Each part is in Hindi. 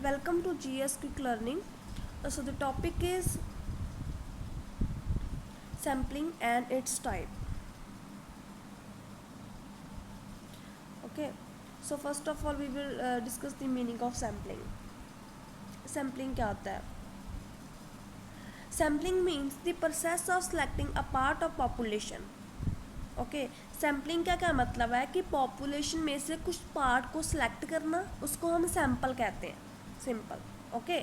Welcome to GS Quick Learning. So the topic is sampling and its type. Okay. So first of all we will discuss the meaning of sampling. Sampling क्या होता है? Sampling means the process of selecting a part of population. Okay sampling का क्या मतलब है कि पॉपुलेशन में से कुछ पार्ट को सिलेक्ट करना, उसको हम सैम्पल कहते हैं. सिंपल. ओके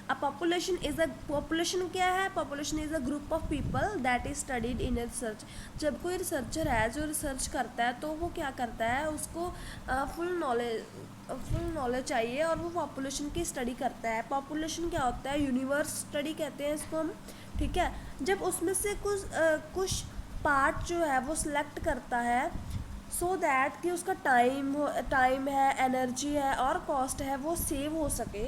अ पॉपुलेशन क्या है? Population is a group of people that is studied in research. जब कोई रिसर्चर है जो रिसर्च करता है तो वो क्या करता है, उसको फुल नॉलेज चाहिए और वो पॉपुलेशन की स्टडी करता है. पॉपुलेशन क्या होता है? यूनिवर्स स्टडी कहते हैं इसको हम. ठीक है. जब उसमें से कुछ पार्ट जो है वो सिलेक्ट करता है सो दैट कि उसका टाइम है, एनर्जी है और कॉस्ट है वो सेव हो सके,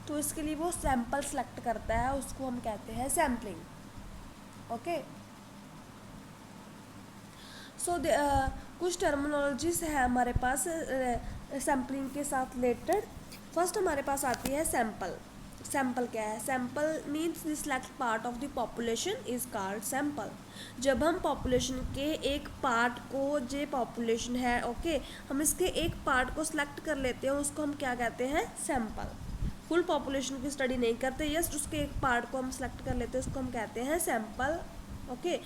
तो इसके लिए वो सैंपल सेलेक्ट करता है, उसको हम कहते हैं सैम्पलिंग. ओके सो कुछ टर्मिनोलॉजीज है हमारे पास सैम्पलिंग के साथ रिलेटेड. फर्स्ट हमारे पास आती है सैंपल. सैंपल क्या है? Sample means the select part of the population is called sample. जब हम पॉपुलेशन के एक पार्ट को, जो पॉपुलेशन है ओके, हम इसके एक पार्ट को सिलेक्ट कर लेते हैं, उसको हम क्या कहते हैं? सैंपल. फुल पॉपुलेशन की स्टडी नहीं करते, यस उसके एक पार्ट को हम सिलेक्ट कर लेते हैं, उसको हम कहते हैं sample. Okay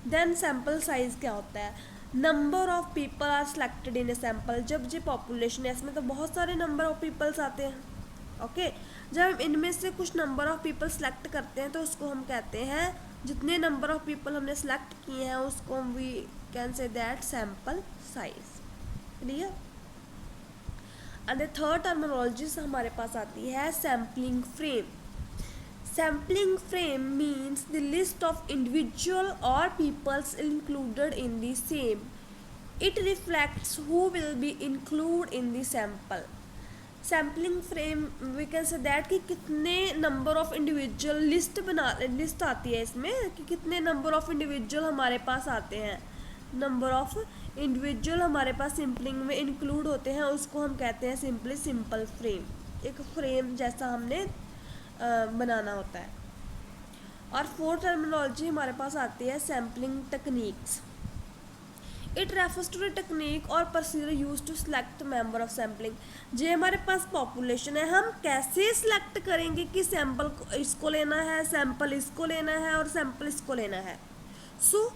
then sample size क्या होता है? Number of people are selected in a sample. जब जो पॉपुलेशन है इसमें तो बहुत सारे नंबर ऑफ पीपल्स आते हैं. ओके जब इनमें से कुछ नंबर ऑफ पीपल सेलेक्ट करते हैं तो उसको हम कहते हैं, जितने नंबर ऑफ पीपल हमने सेलेक्ट किए हैं उसको we can say that sample size. Clear. And the third terminology हमारे पास आती है sampling frame. Sampling frame means the list of individual और peoples included in the same. It reflects who will be include in the sample. Sampling frame we can say that कि कितने नंबर ऑफ इंडिविजुअल लिस्ट आती है इसमें कि कितने नंबर ऑफ इंडिविजुअल हमारे पास आते हैं. नंबर ऑफ इंडिविजुअल हमारे पास सैम्पलिंग में इंक्लूड होते हैं, उसको हम कहते हैं सिंपली सिंपल फ्रेम. एक फ्रेम जैसा हमने बनाना होता है. और फोर्थ टर्मिनोलॉजी हमारे पास आती है sampling techniques. It refers to the technique और procedure use to select member of sampling. जो हमारे पास पॉपुलेशन है, हम कैसे सिलेक्ट करेंगे कि सैंपल इसको लेना है, सैंपल इसको लेना है और सैंपल इसको लेना है. सो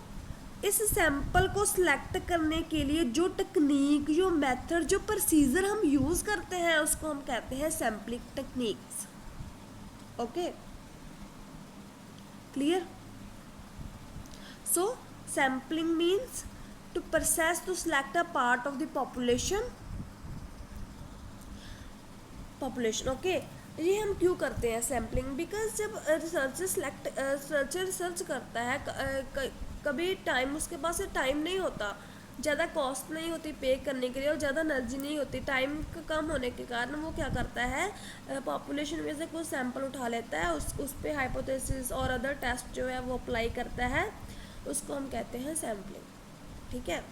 इस सैंपल को सिलेक्ट करने के लिए जो टेक्निक, जो मेथड, जो प्रोसीजर हम यूज़ करते हैं उसको हम कहते हैं sampling techniques. Okay clear. So sampling means to process to select a part of the population. Okay ये हम क्यों करते हैं सैम्पलिंग? बिकॉज जब रिसर्चर रिसर्च करता है कभी टाइम उसके पास टाइम नहीं होता, ज़्यादा कॉस्ट नहीं होती पे करने के लिए और ज़्यादा एनर्जी नहीं होती, टाइम कम होने के कारण वो क्या करता है, पॉपुलेशन में से कुछ सैंपल उठा लेता है, उस पर हाइपोथेसिस और अदर टेस्ट जो है वो अप्लाई करता है, उसको हम कहते हैं सैम्पलिंग. ठीक है.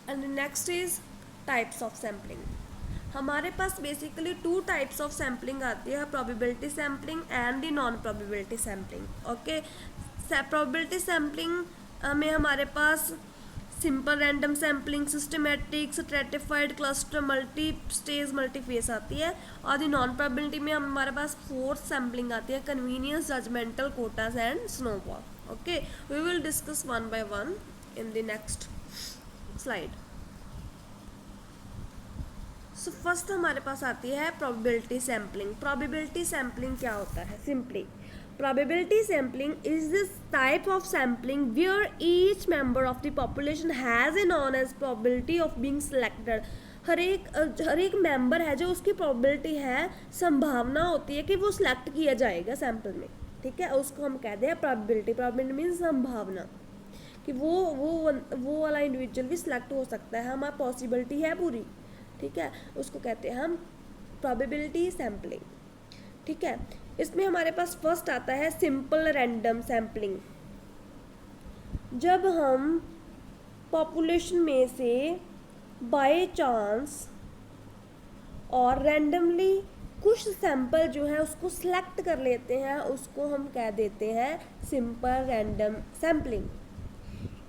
And next is types of sampling. हमारे पास बेसिकली 2 टाइप्स ऑफ सैम्पलिंग आती है, probability sampling and the non probability sampling. Okay probability sampling में हमारे पास simple random sampling, systematic, stratified, cluster, multi stage, multi phase आती है. और द नॉन प्रोबेबिलिटी में हमारे पास 4th सैम्पलिंग आती है, convenience, judgmental, quotas and snowball. Okay, we will discuss one by one in the next slide. So first हमारे पास आती है probability sampling. Probability sampling क्या होता है? Simply, probability sampling is this type of sampling where each member of the population has a known as probability of being selected. हर एक मेंबर है जो उसकी probability है, संभावना होती है कि वो सिलेक्ट किया जाएगा सैम्पल में. ठीक है, उसको हम कहते हैं प्रोबेबिलिटी. प्रोबेबिलिटी मीन्स संभावना कि वो वाला इंडिविजुअल भी सिलेक्ट हो सकता है, हमारी पॉसिबिलिटी है पूरी. ठीक है, उसको कहते हैं हम प्रोबेबिलिटी सैम्पलिंग. ठीक है. इसमें हमारे पास फर्स्ट आता है सिंपल रैंडम सैम्पलिंग. जब हम पॉपुलेशन में से बाय चांस और रैंडमली कुछ सैंपल जो है उसको सिलेक्ट कर लेते हैं, उसको हम कह देते हैं simple random sampling.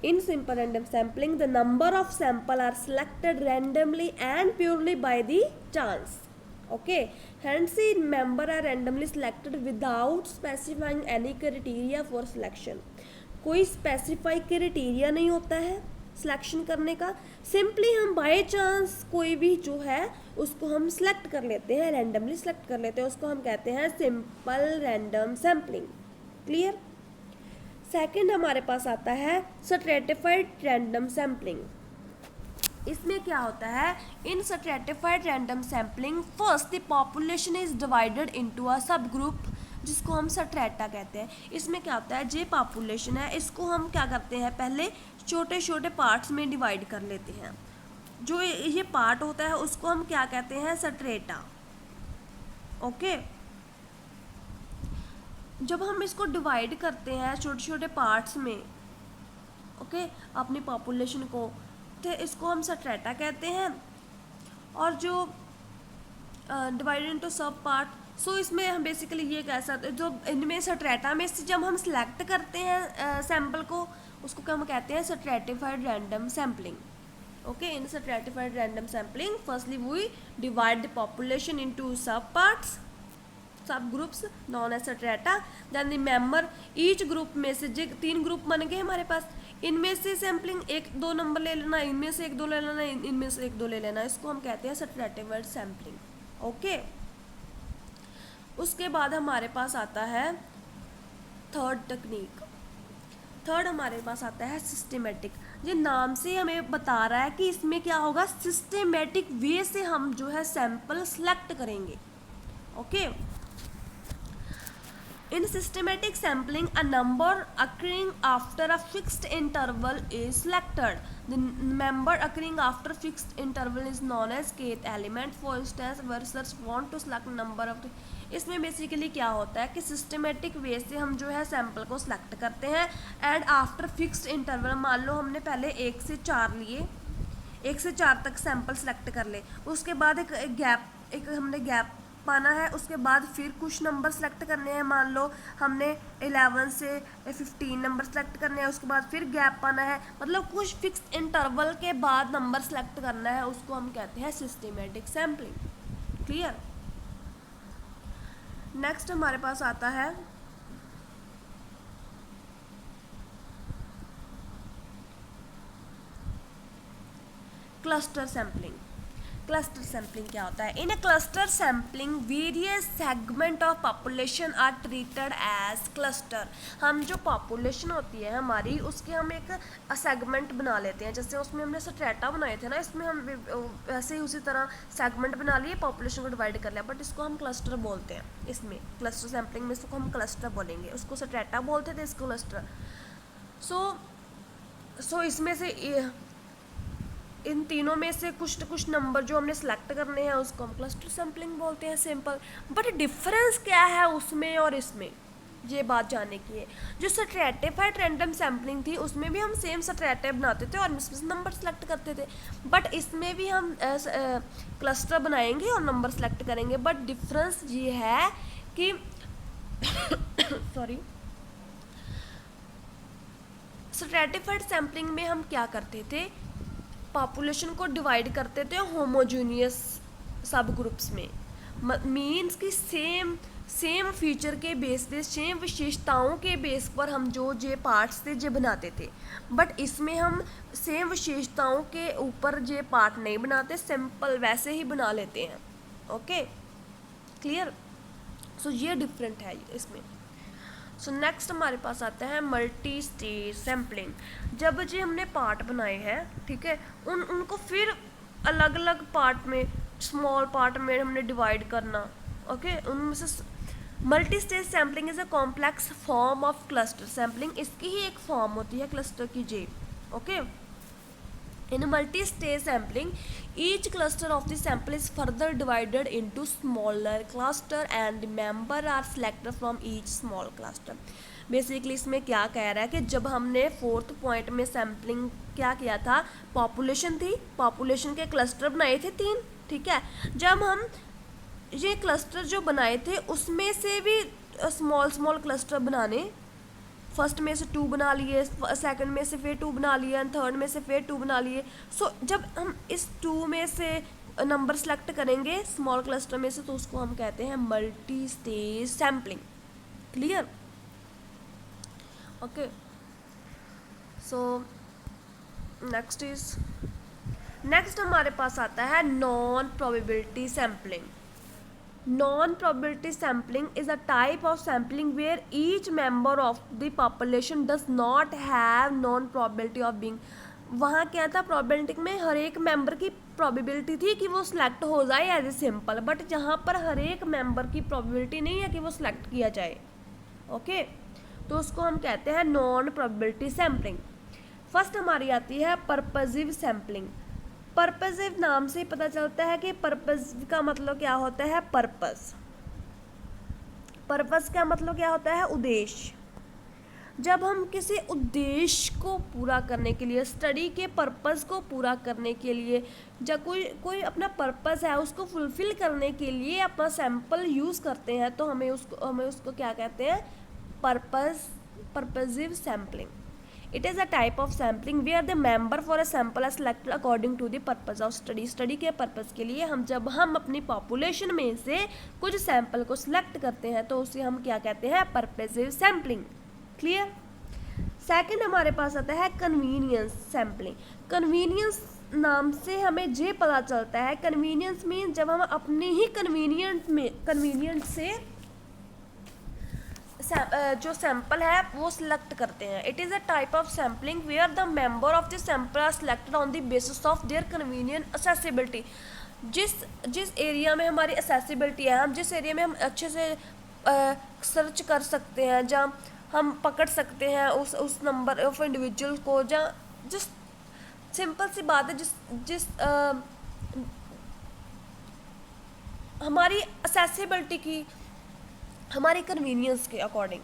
In simple random sampling, the number of sample are selected randomly and purely by the chance. Okay, hence the member are randomly selected without specifying any criteria for selection. कोई specify criteria नहीं होता है सिलेक्शन करने का, सिंपली हम बाय चांस कोई भी जो है उसको हम सिलेक्ट कर लेते हैं, रैंडमली सिलेक्ट कर लेते हैं, उसको हम कहते हैं simple random sampling. Clear. Second हमारे पास आता है स्ट्रैटिफाइड रैंडम सैम्पलिंग। इसमें क्या होता है, in stratified random sampling first the population is divided into a sub group, जिसको हम स्ट्रैटा कहते हैं। इसमें क्या होता है, जो पॉपुलेशन है इसको हम क्या करते हैं, पहले छोटे छोटे पार्ट्स में डिवाइड कर लेते हैं। जो ये पार्ट होता है उसको हम क्या कहते हैं, स्ट्रेटा। ओके, जब हम इसको डिवाइड करते हैं छोटे छोटे पार्ट्स में, ओके, अपनी पॉपुलेशन को, तो इसको हम स्ट्रैटा कहते हैं। और जो डिवाइडेड इनटू सब पार्ट, सो इसमें हम बेसिकली ये कह सकते हैं, जो इनमें स्ट्रैटा में से जब हम सिलेक्ट करते हैं सैंपल को, उसको हम कहते हैं stratified random sampling. Okay, in stratified random sampling firstly we divide the population into sub parts, sub groups known as strata. Then the member each group में से जो 3 ग्रुप बन गए हमारे पास, इनमें से सैम्पलिंग 1-2 नंबर ले लेना, इनमें से 1-2 ले लेना, इनमें से 1-2 ले लेना, इसको हम कहते हैं स्ट्रैटिफाइड सैम्पलिंग। ओके, उसके बाद हमारे पास आता है थर्ड टेक्निक। थर्ड हमारे पास आता है सिस्टमेटिक। ये नाम से हमें बता रहा है कि इसमें क्या होगा, सिस्टमेटिक वे से हम जो है सैंपल सेलेक्ट करेंगे। Okay, in systematic sampling, a number occurring after a fixed interval is selected. The number occurring after fixed interval is known as kth element. For instance, where researchers want to select number of, इसमें बेसिकली क्या होता है कि सिस्टमेटिक वे से हम जो है सैंपल को सिलेक्ट करते हैं एंड आफ्टर फिक्स्ड इंटरवल, मान लो हमने पहले 1 से 4 लिए, 1 से 4 तक सैंपल सेलेक्ट कर ले, उसके बाद एक हमने गैप पाना है, उसके बाद फिर कुछ नंबर सेलेक्ट करने हैं, मान लो हमने 11 से 15 नंबर सेलेक्ट करने हैं, उसके बाद फिर गैप पाना है, मतलब कुछ फिक्स्ड इंटरवल के बाद नंबर सेलेक्ट करना है, उसको हम कहते हैं सिस्टमेटिक सैम्पलिंग। क्लियर। नेक्स्ट हमारे पास आता है क्लस्टर सैम्पलिंग। क्लस्टर सैम्पलिंग क्या होता है, in a cluster sampling various segment of population are treated as cluster. हम जो पॉपुलेशन होती है हमारी, उसके हम एक सेगमेंट बना लेते हैं, जैसे उसमें हमने स्ट्रैटा बनाए थे ना, इसमें हम वैसे ही उसी तरह सेगमेंट बना लिए, पॉपुलेशन को डिवाइड कर लिया, बट इसको हम क्लस्टर बोलते हैं। इसमें क्लस्टर सैम्पलिंग में इसको हम क्लस्टर बोलेंगे, उसको स्ट्रैटा बोलते थे, इसको क्लस्टर। सो इसमें से इन तीनों में से कुछ नंबर जो हमने सेलेक्ट करने हैं उसको हम क्लस्टर सैम्पलिंग बोलते हैं, सिंपल। बट डिफरेंस क्या है उसमें और इसमें, ये बात जानने की है। जो स्ट्रैटिफाइड रैंडम सैम्पलिंग थी उसमें भी हम सेम स्ट्रैटा बनाते थे और इसमें नंबर सेलेक्ट करते थे, बट इसमें भी हम क्लस्टर बनाएंगे और नंबर सेलेक्ट करेंगे। बट डिफरेंस ये है कि सॉरी, स्ट्रैटिफाइड सैम्पलिंग में हम क्या करते थे, पॉपुलेशन को डिवाइड करते थे होमोजेनियस सब ग्रुप्स में, मीन्स कि सेम फीचर के बेस पे, सेम विशेषताओं के बेस पर हम जो पार्ट्स थे जे बनाते थे। बट इसमें हम सेम विशेषताओं के ऊपर जे पार्ट नहीं बनाते, सिंपल वैसे ही बना लेते हैं। Okay, clear. सो ये डिफरेंट है इसमें। सो नेक्स्ट हमारे पास आता है मल्टी स्टेज सैम्पलिंग। जब जी हमने पार्ट बनाए हैं, ठीक है, उनको फिर अलग अलग पार्ट में, स्मॉल पार्ट में हमने डिवाइड करना। ओके, उनमें से multi stage sampling is a complex form of cluster sampling. इसकी ही एक फॉर्म होती है क्लस्टर की, जे। Okay, in multi stage sampling each cluster of the sample is further divided into smaller cluster and member are selected from each small cluster। Basically इसमें क्या कह रहा है कि जब हमने 4th पॉइंट में सैम्पलिंग क्या किया था, पॉपुलेशन थी, पॉपुलेशन के क्लस्टर बनाए थे 3, ठीक है। जब हम ये क्लस्टर जो बनाए थे उसमें से भी स्मॉल स्मॉल क्लस्टर बनाने, फर्स्ट में से 2 बना लिए, सेकंड में से फिर 2 बना लिए, एंड थर्ड में से फिर 2 बना लिए। सो जब हम इस 2 में से नंबर सेलेक्ट करेंगे स्मॉल क्लस्टर में से, तो उसको हम कहते हैं multi stage sampling. Clear? Okay, so next हमारे पास आता है non probability sampling. Non probability sampling is a type of sampling where each member of the population does not have non probability of being. वहाँ क्या था, प्रोबेबिलिटी में हर एक मेंबर की प्रोबेबिलिटी थी कि वो सिलेक्ट हो जाए एज ए सिंपल, बट यहाँ पर हर एक मेंबर की प्रोबेबिलिटी नहीं है कि वो सिलेक्ट किया जाए। ओके, तो उसको हम कहते हैं नॉन प्रोबेबिलिटी सैम्पलिंग। फर्स्ट हमारी आती है पर्पसिव सैम्पलिंग। पर्पसिव नाम से पता चलता है कि पर्पस का मतलब क्या होता है, पर्पस। पर्पस का मतलब क्या होता है, उद्देश्य। जब हम किसी उद्देश्य को पूरा करने के लिए, स्टडी के पर्पस को पूरा करने के लिए, जब कोई अपना पर्पस है उसको फुलफिल करने के लिए अपना सैंपल यूज़ करते हैं, तो हमें उसको क्या कहते हैं, purposive sampling. It is a type of sampling where the member for a sample are selected according to the purpose of study. Study के पर्पस के लिए जब हम अपनी पॉपुलेशन में से कुछ सैंपल को सिलेक्ट करते हैं तो उसे हम क्या कहते हैं, पर्पसिव सैम्पलिंग। क्लियर? सेकंड हमारे पास आता है कन्वीनियंस सैम्पलिंग। कन्वीनियंस नाम से हमें ये पता चलता है, कन्वीनियंस मीन जब हम अपने ही कन्वीनियंट से जो सैंपल है वो सिलेक्ट करते हैं। It is a type of sampling where the member of the sample are selected on the basis of their convenient accessibility. जिस एरिया में हमारी असेसिबिलिटी है, हम जिस एरिया में हम अच्छे से सर्च कर सकते हैं, जहाँ हम पकड़ सकते हैं उस नंबर ऑफ इंडिविजुअल को, जहाँ जिस सिंपल सी बात है, जिस हमारी असेसिबिलिटी की, हमारे कन्वीनियंस के अकॉर्डिंग,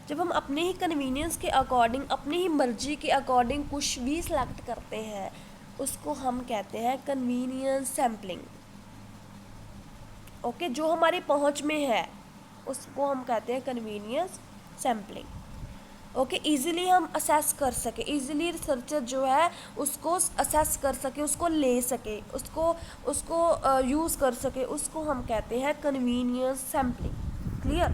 जब हम अपने ही कन्वीनियंस के अकॉर्डिंग, अपनी ही मर्जी के अकॉर्डिंग कुछ भी सिलेक्ट करते हैं, उसको हम कहते हैं कन्वीनियंस सैम्पलिंग। ओके, जो हमारी पहुंच में है उसको हम कहते हैं कन्वीनियंस सैम्पलिंग। ओके, इजीली हम असेस कर सके, इजीली रिसर्चर जो है उसको असेस कर सके, उसको ले सके, उसको यूज़ कर सके, उसको हम कहते हैं convenience sampling. Clear?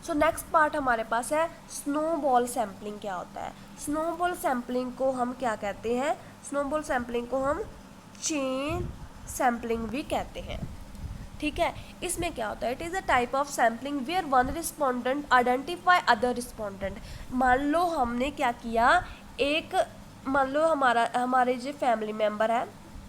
So next part हमारे पास है स्नोबॉल सैम्पलिंग। क्या होता है स्नोबॉल सैम्पलिंग को हम क्या कहते हैं, स्नोबॉल सैम्पलिंग को हम चेन सैम्पलिंग भी कहते हैं। ठीक है, इसमें क्या होता है, it is a type of sampling where one respondent identify other respondent. मान लो हमने क्या किया, मान लो हमारे जो फैमिली मेम्बर है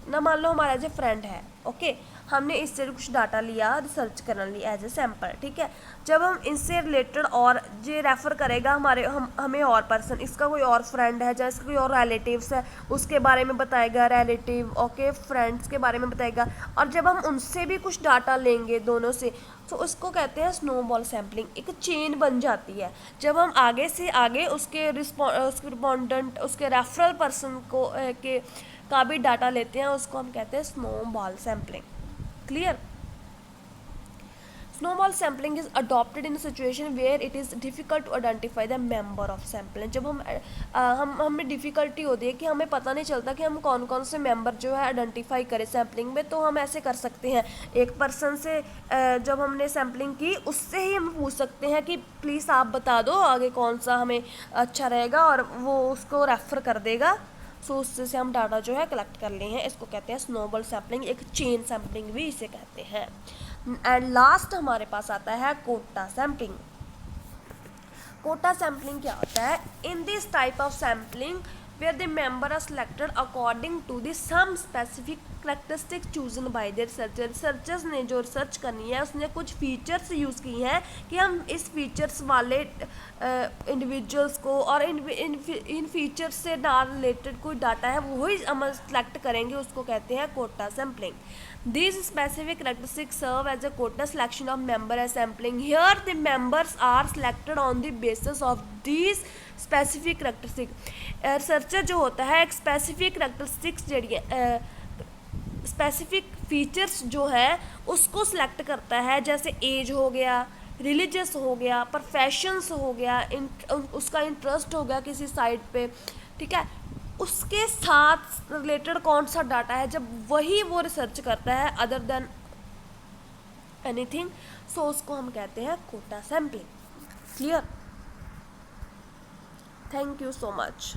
ना, मान लो हमारा जो फ्रेंड है, ओके, हमने इससे कुछ डाटा लिया, रिसर्च करने लिए एज ए सैम्पल। ठीक है, जब हम इससे रिलेटेड और जो रेफ़र करेगा हमें और पर्सन, इसका कोई और फ्रेंड है, जैसे कोई और रिलेटिव्स है, उसके बारे में बताएगा, रिलेटिव, ओके, फ्रेंड्स के बारे में बताएगा, और जब हम उनसे भी कुछ डाटा लेंगे दोनों से, तो उसको कहते हैं स्नोबॉल सैम्पलिंग। एक चेन बन जाती है। जब हम आगे से आगे उसके रिस्पोंडेंट, उसके रेफरल पर्सन का भी डाटा लेते हैं, उसको हम कहते हैं snowball sampling. Clear? Snowball sampling is adopted in situation where it is difficult to identify the member of sample. जब हमें डिफ़िकल्टी होती है कि हमें पता नहीं चलता कि हम कौन कौन से मेंबर जो है आइडेंटिफाई करें सैम्पलिंग में, तो हम ऐसे कर सकते हैं, एक पर्सन से जब हमने सैम्पलिंग की उससे ही हम पूछ सकते हैं कि प्लीज़ आप बता दो आगे कौन सा हमें अच्छा रहेगा, और वो उसको रेफ़र कर देगा। सो उससे हम डाटा जो है कलेक्ट कर लिए हैं, इसको कहते हैं स्नोबॉल सैम्पलिंग, एक चेन सैम्पलिंग भी इसे कहते हैं। एंड लास्ट हमारे पास आता है कोटा सैम्पलिंग। कोटा सैम्पलिंग क्या होता है, in this type of sampling where the member are selected according to the some specific characteristic chosen by the researcher. Researchers ने जो रिसर्च करनी है उसने कुछ फीचर्स यूज़ की हैं कि हम इस फीचर्स वाले इंडिविजुअल्स को और इन फीचर्स से ना रिलेटेड कोई डाटा है वही हम सेलेक्ट करेंगे, उसको कहते हैं quota sampling. These specific characteristics serve as a quota selection of member as sampling. Here the members are selected on the basis of these specific characteristics. Researcher जो होता है एक स्पेसिफिक करैक्टरिस्टिक्स स्पेसिफिक फीचर्स जो है उसको सिलेक्ट करता है, जैसे एज हो गया, रिलीजियस हो गया, प्रोफेशंस हो गया, उसका इंटरेस्ट हो गया किसी साइट पे, ठीक है, उसके साथ रिलेटेड कौन सा डाटा है, जब वही वो रिसर्च करता है अदर देन एनीथिंग, सो उसको हम कहते हैं quota sampling. Clear? Thank you so much.